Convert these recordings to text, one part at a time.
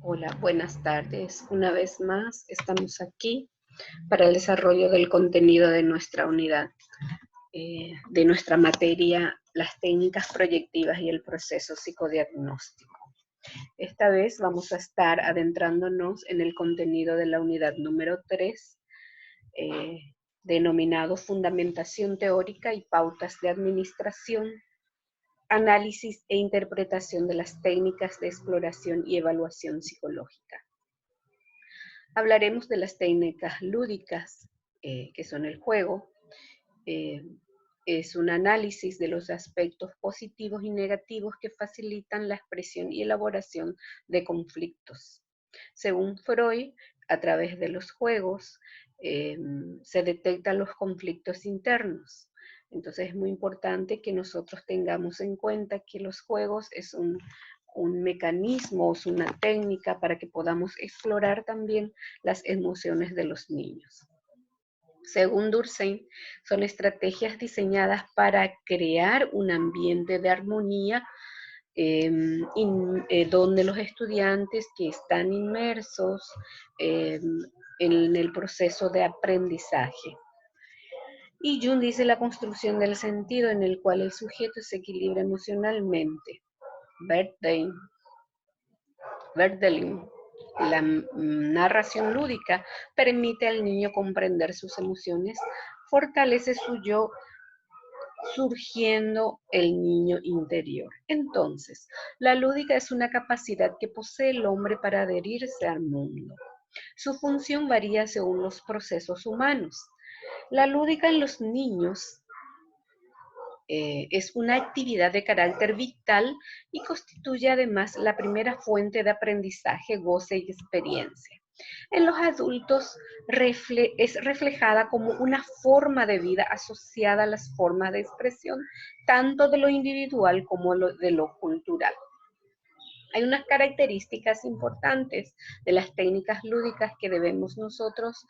Hola, buenas tardes. Una vez más estamos aquí para el desarrollo del contenido de nuestra unidad, de nuestra materia, las técnicas proyectivas y el proceso psicodiagnóstico. Esta vez vamos a estar adentrándonos en el contenido de la unidad número 3, denominado Fundamentación Teórica y Pautas de Administración, Análisis e Interpretación de las Técnicas de Exploración y Evaluación Psicológica. Hablaremos de las técnicas lúdicas, que son el juego. Es un análisis de los aspectos positivos y negativos que facilitan la expresión y elaboración de conflictos. Según Freud, a través de los juegos se detectan los conflictos internos. Entonces es muy importante que nosotros tengamos en cuenta que los juegos es un mecanismo, es una técnica para que podamos explorar también las emociones de los niños. Según Durkheim, son estrategias diseñadas para crear un ambiente de armonía donde los estudiantes que están inmersos en el proceso de aprendizaje. Y Jung dice la construcción del sentido en el cual el sujeto se equilibra emocionalmente. Verdelin, la narración lúdica permite al niño comprender sus emociones, fortalece su yo, surgiendo el niño interior. Entonces, la lúdica es una capacidad que posee el hombre para adherirse al mundo. Su función varía según los procesos humanos. La lúdica en los niños es una actividad de carácter vital y constituye además la primera fuente de aprendizaje, goce y experiencia. En los adultos es reflejada como una forma de vida asociada a las formas de expresión, tanto de lo individual como de lo cultural. Hay unas características importantes de las técnicas lúdicas que debemos nosotros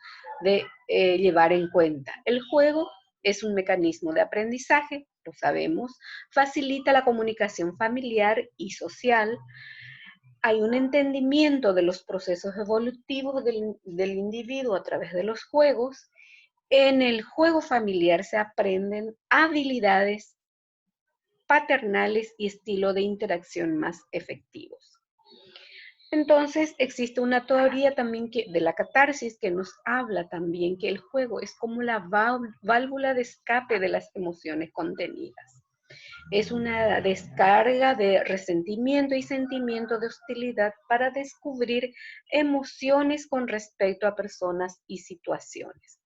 llevar en cuenta. El juego es un mecanismo de aprendizaje, lo sabemos, facilita la comunicación familiar y social. Hay un entendimiento de los procesos evolutivos del individuo a través de los juegos. En el juego familiar se aprenden habilidades paternales y estilo de interacción más efectivos. Entonces, existe una teoría también de la catarsis que nos habla también que el juego es como la válvula de escape de las emociones contenidas. Es una descarga de resentimiento y sentimiento de hostilidad para descubrir emociones con respecto a personas y situaciones.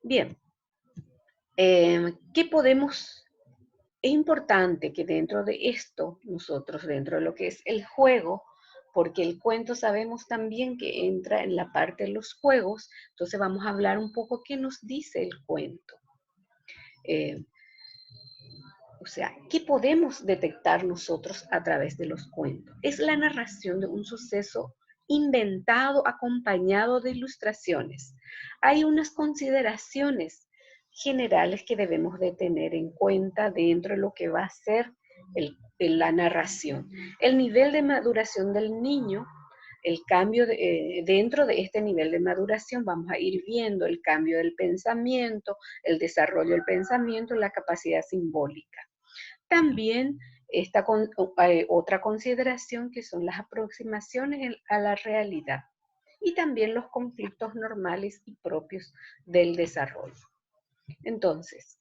Bien, ¿qué podemos? Es importante que dentro de esto, nosotros dentro de lo que es el juego, porque el cuento sabemos también que entra en la parte de los juegos, entonces vamos a hablar un poco qué nos dice el cuento. O sea, ¿qué podemos detectar nosotros a través de los cuentos? Es la narración de un suceso inventado acompañado de ilustraciones. Hay unas consideraciones generales que debemos de tener en cuenta dentro de lo que va a ser la narración. El nivel de maduración del niño, el cambio dentro de este nivel de maduración vamos a ir viendo el cambio del pensamiento, el desarrollo del pensamiento, la capacidad simbólica. También está otra consideración que son las aproximaciones a la realidad y también los conflictos normales y propios del desarrollo. Entonces,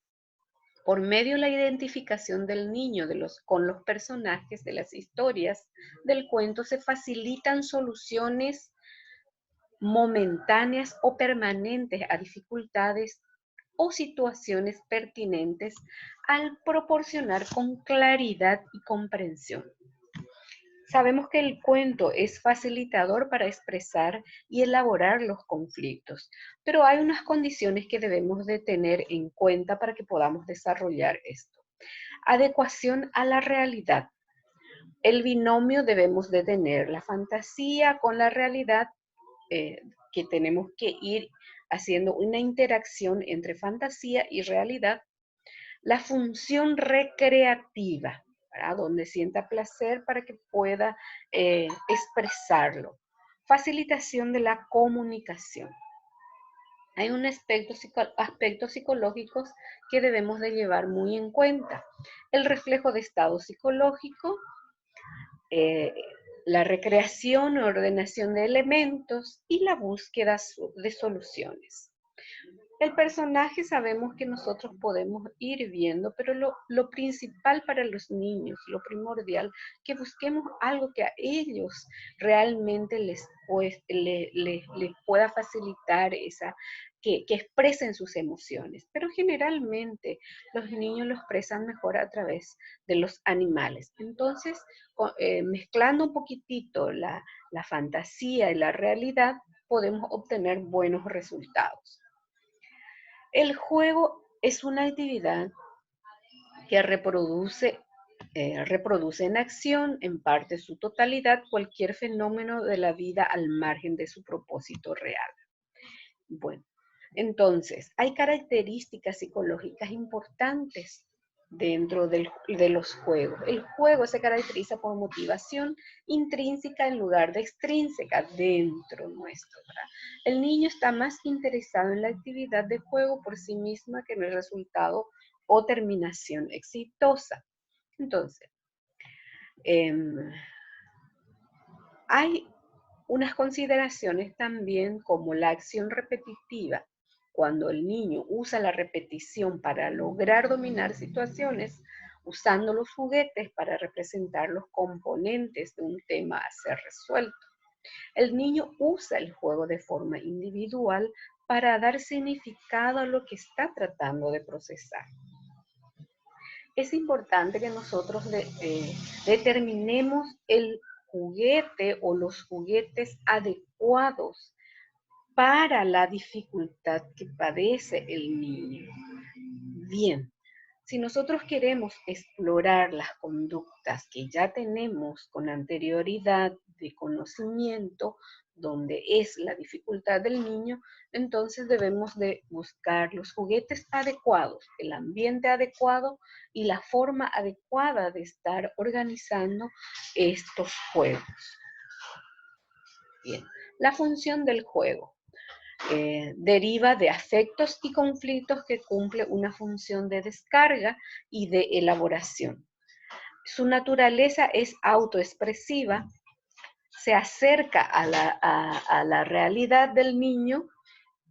por medio de la identificación del niño con los personajes de las historias del cuento se facilitan soluciones momentáneas o permanentes a dificultades o situaciones pertinentes al proporcionar con claridad y comprensión. Sabemos que el cuento es facilitador para expresar y elaborar los conflictos, pero hay unas condiciones que debemos de tener en cuenta para que podamos desarrollar esto. Adecuación a la realidad. El binomio debemos de tener la fantasía con la realidad, que tenemos que ir haciendo una interacción entre fantasía y realidad. La función recreativa. ¿verdad? Donde sienta placer para que pueda expresarlo. Facilitación de la comunicación. Hay un aspectos psicológicos que debemos de llevar muy en cuenta. El reflejo de estado psicológico, eh, la recreación o ordenación de elementos y la búsqueda de soluciones. El personaje sabemos que nosotros podemos ir viendo, pero lo principal para los niños, lo primordial, que busquemos algo que a ellos realmente les pueda facilitar que expresen sus emociones. Pero generalmente los niños lo expresan mejor a través de los animales. Entonces, mezclando un poquitito la fantasía y la realidad, podemos obtener buenos resultados. El juego es una actividad que reproduce en acción, en parte su totalidad, cualquier fenómeno de la vida al margen de su propósito real. Bueno, entonces, hay características psicológicas importantes dentro de los juegos. El juego se caracteriza por motivación intrínseca en lugar de extrínseca dentro nuestro, ¿verdad? El niño está más interesado en la actividad de juego por sí misma que en el resultado o terminación exitosa. Entonces, hay unas consideraciones también como la acción repetitiva. Cuando el niño usa la repetición para lograr dominar situaciones, usando los juguetes para representar los componentes de un tema a ser resuelto. El niño usa el juego de forma individual para dar significado a lo que está tratando de procesar. Es importante que nosotros determinemos el juguete o los juguetes adecuados para la dificultad que padece el niño. Bien, si nosotros queremos explorar las conductas que ya tenemos con anterioridad de conocimiento, donde es la dificultad del niño, entonces debemos de buscar los juguetes adecuados, el ambiente adecuado y la forma adecuada de estar organizando estos juegos. Bien, la función del juego. Deriva de afectos y conflictos que cumple una función de descarga y de elaboración. Su naturaleza es autoexpresiva, se acerca a la realidad del niño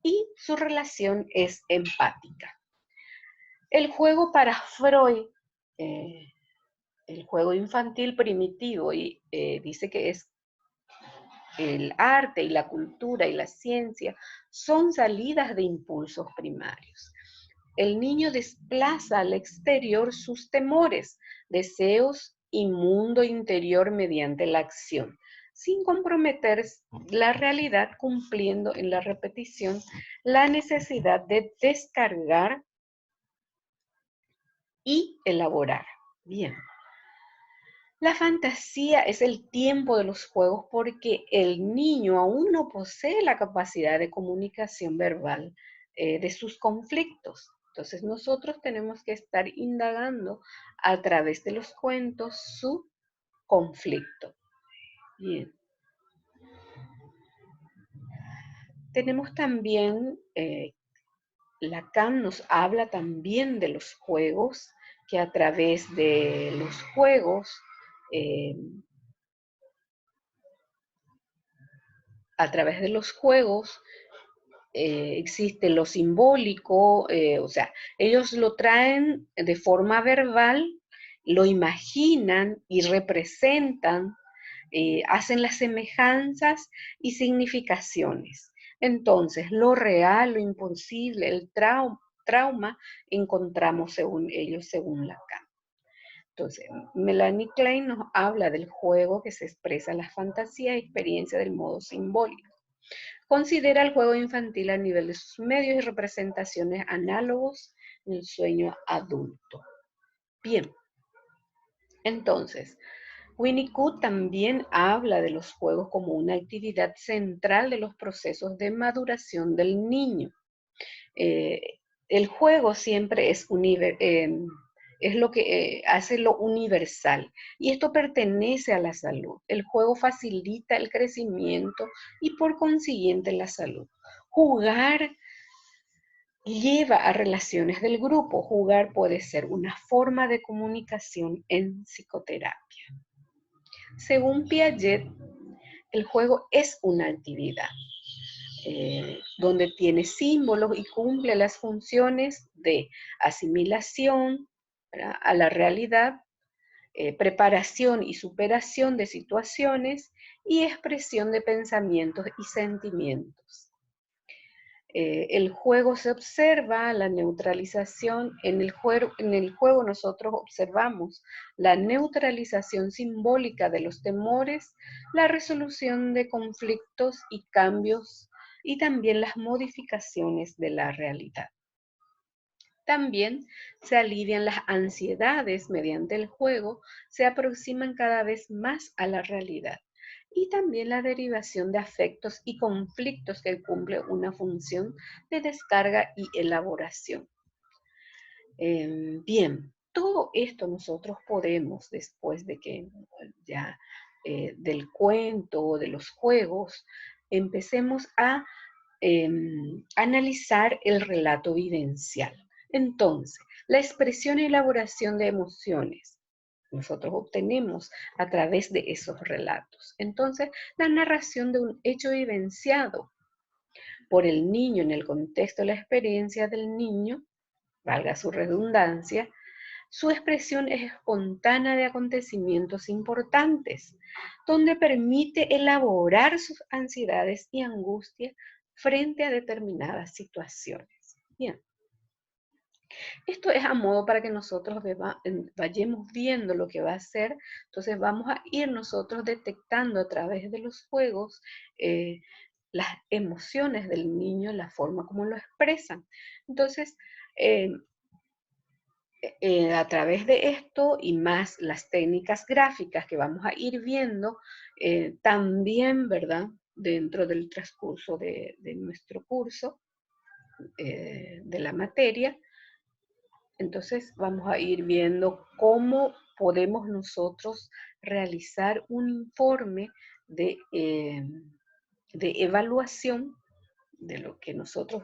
y su relación es empática. El juego para Freud, el juego infantil primitivo, y dice que es el arte y la cultura y la ciencia son salidas de impulsos primarios. El niño desplaza al exterior sus temores, deseos y mundo interior mediante la acción, sin comprometer la realidad, cumpliendo en la repetición la necesidad de descargar y elaborar. Bien. La fantasía es el tiempo de los juegos porque el niño aún no posee la capacidad de comunicación verbal de sus conflictos. Entonces nosotros tenemos que estar indagando a través de los cuentos su conflicto. Bien. Tenemos también, Lacan nos habla también de los juegos, que a través de los juegos existe lo simbólico, o sea, ellos lo traen de forma verbal, lo imaginan y representan, hacen las semejanzas y significaciones. Entonces, lo real, lo imposible, el trauma, encontramos según ellos, según Lacan. Entonces, Melanie Klein nos habla del juego que se expresa la fantasía y experiencia del modo simbólico. Considera el juego infantil a nivel de sus medios y representaciones análogos en el sueño adulto. Bien, entonces, Winnicott también habla de los juegos como una actividad central de los procesos de maduración del niño. El juego siempre es es lo que hace lo universal. Y esto pertenece a la salud. El juego facilita el crecimiento y por consiguiente la salud. Jugar lleva a relaciones del grupo. Jugar puede ser una forma de comunicación en psicoterapia. Según Piaget, el juego es una actividad donde tiene símbolos y cumple las funciones de asimilación, ¿verdad?, a la realidad, preparación y superación de situaciones y expresión de pensamientos y sentimientos. El juego se observa, la neutralización, en el juego nosotros observamos la neutralización simbólica de los temores, la resolución de conflictos y cambios y también las modificaciones de la realidad. También se alivian las ansiedades mediante el juego, se aproximan cada vez más a la realidad. Y también la derivación de afectos y conflictos que cumple una función de descarga y elaboración. Bien, todo esto nosotros podemos, después de que ya del cuento o de los juegos, empecemos a analizar el relato vivencial. Entonces, la expresión y elaboración de emociones nosotros obtenemos a través de esos relatos. Entonces, la narración de un hecho vivenciado por el niño en el contexto de la experiencia del niño, valga su redundancia, su expresión es espontánea de acontecimientos importantes, donde permite elaborar sus ansiedades y angustias frente a determinadas situaciones. Bien. Esto es a modo para que nosotros vayamos viendo lo que va a ser. Entonces vamos a ir nosotros detectando a través de los juegos las emociones del niño, la forma como lo expresan. Entonces, a través de esto y más las técnicas gráficas que vamos a ir viendo, también, ¿verdad?, dentro del transcurso de nuestro curso, de la materia. Entonces vamos a ir viendo cómo podemos nosotros realizar un informe de evaluación de lo que nosotros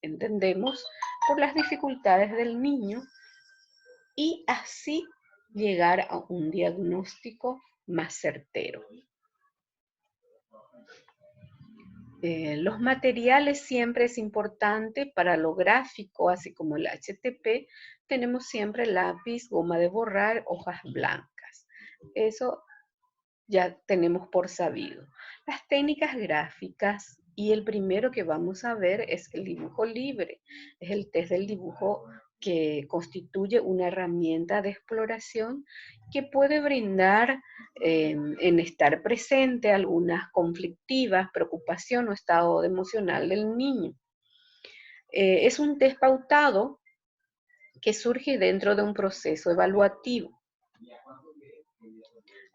entendemos por las dificultades del niño y así llegar a un diagnóstico más certero. Los materiales siempre es importante para lo gráfico, así como el HTP, tenemos siempre lápiz, goma de borrar, hojas blancas. Eso ya tenemos por sabido. Las técnicas gráficas, y el primero que vamos a ver es el dibujo libre. Es el test del dibujo que constituye una herramienta de exploración que puede brindar en estar presente algunas conflictivas, preocupación o estado emocional del niño. Es un test pautado que surge dentro de un proceso evaluativo.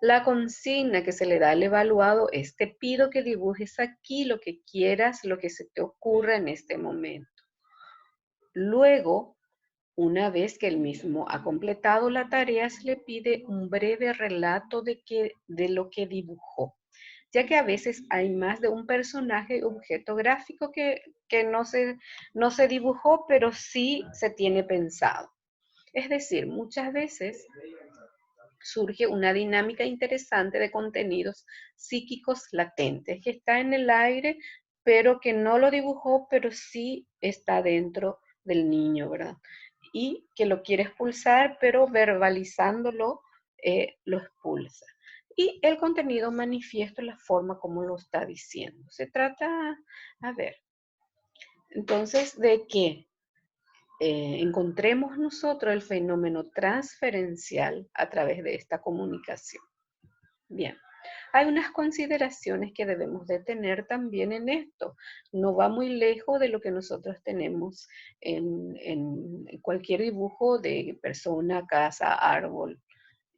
La consigna que se le da al evaluado es: te pido que dibujes aquí lo que quieras, lo que se te ocurra en este momento. Luego, una vez que el mismo ha completado la tarea, se le pide un breve relato de lo que dibujó, ya que a veces hay más de un personaje o objeto gráfico que no se dibujó, pero sí se tiene pensado. Es decir, muchas veces surge una dinámica interesante de contenidos psíquicos latentes, que está en el aire, pero que no lo dibujó, pero sí está dentro del niño, ¿verdad? Y que lo quiere expulsar, pero verbalizándolo, lo expulsa. Y el contenido manifiesto la forma como lo está diciendo. Se trata, a ver, entonces, de que encontremos nosotros el fenómeno transferencial a través de esta comunicación. Bien, hay unas consideraciones que debemos de tener también en esto. No va muy lejos de lo que nosotros tenemos en cualquier dibujo de persona, casa, árbol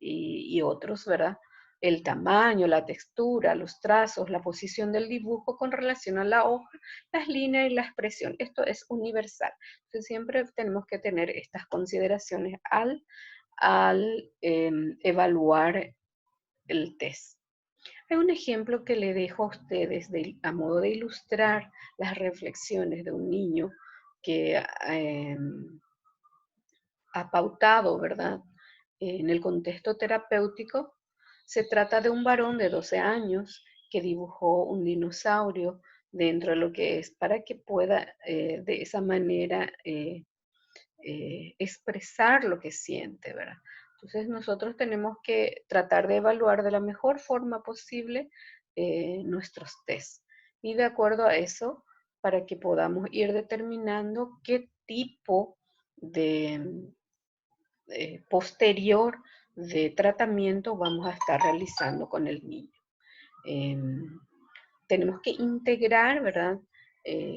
y otros, ¿verdad? el tamaño, la textura, los trazos, la posición del dibujo con relación a la hoja, las líneas y la expresión. Esto es universal. Entonces siempre tenemos que tener estas consideraciones al evaluar el test. Hay un ejemplo que le dejo a ustedes a modo de ilustrar las reflexiones de un niño que ha pautado, ¿verdad? En el contexto terapéutico, se trata de un varón de 12 años que dibujó un dinosaurio dentro de lo que es para que pueda de esa manera expresar lo que siente, ¿verdad? Entonces nosotros tenemos que tratar de evaluar de la mejor forma posible nuestros tests y de acuerdo a eso para que podamos ir determinando qué tipo de posterior de tratamiento vamos a estar realizando con el niño. Tenemos que integrar, ¿verdad?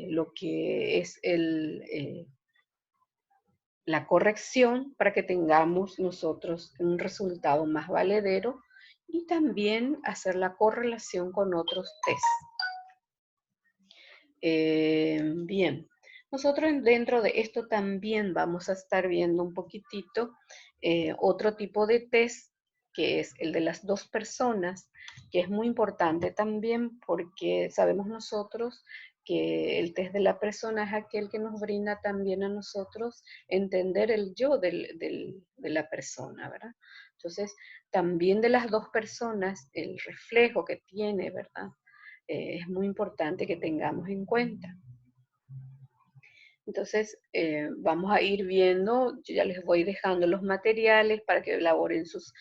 Lo que es la corrección para que tengamos nosotros un resultado más valedero y también hacer la correlación con otros tests. Bien, nosotros dentro de esto también vamos a estar viendo un poquitito otro tipo de test que es el de las dos personas, que es muy importante también porque sabemos nosotros que el test de la persona es aquel que nos brinda también a nosotros entender el yo de la persona, ¿verdad? Entonces, también de las dos personas, el reflejo que tiene, ¿verdad? Es muy importante que tengamos en cuenta. Entonces, vamos a ir viendo, yo ya les voy dejando los materiales para que elaboren sus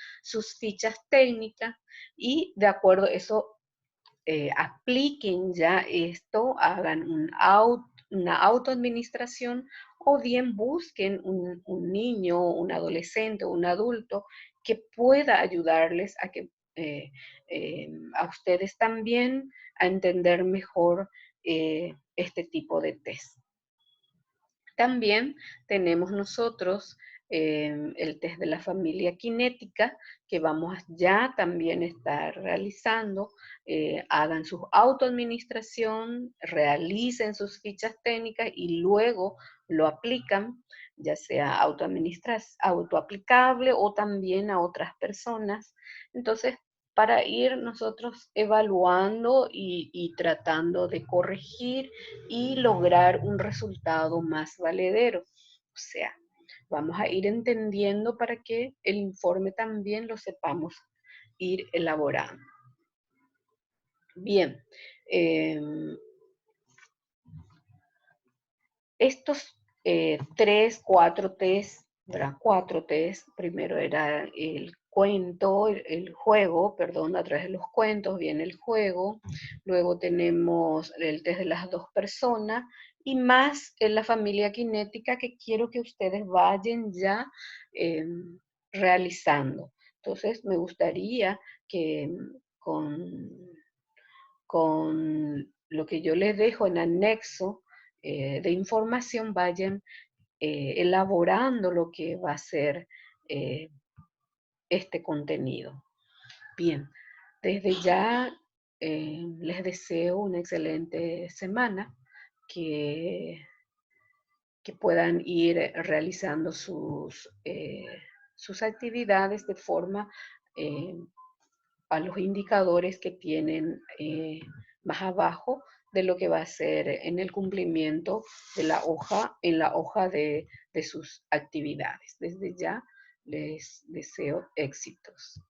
fichas técnicas y de acuerdo a eso, apliquen ya esto, hagan una autoadministración o bien busquen un niño, un adolescente o un adulto que pueda ayudarles a que a ustedes también a entender mejor este tipo de test. También tenemos nosotros el test de la familia cinética que vamos ya también a estar realizando. Hagan su autoadministración, realicen sus fichas técnicas y luego lo aplican, ya sea autoaplicable o también a otras personas. Entonces, para ir nosotros evaluando y tratando de corregir y lograr un resultado más valedero. O sea, vamos a ir entendiendo para que el informe también lo sepamos ir elaborando. Bien, estos 4 test, ¿verdad? 4 test, primero era el cuento, el juego, perdón, a través de los cuentos viene el juego, luego tenemos el test de las dos personas y más en la familia cinética que quiero que ustedes vayan ya realizando. Entonces me gustaría que con lo que yo les dejo en anexo de información vayan elaborando lo que va a ser este contenido. Bien, desde ya les deseo una excelente semana, que, que puedan ir realizando sus actividades de forma a los indicadores que tienen más abajo de lo que va a ser en el cumplimiento de la hoja, en la hoja de sus actividades. Desde ya les deseo éxitos.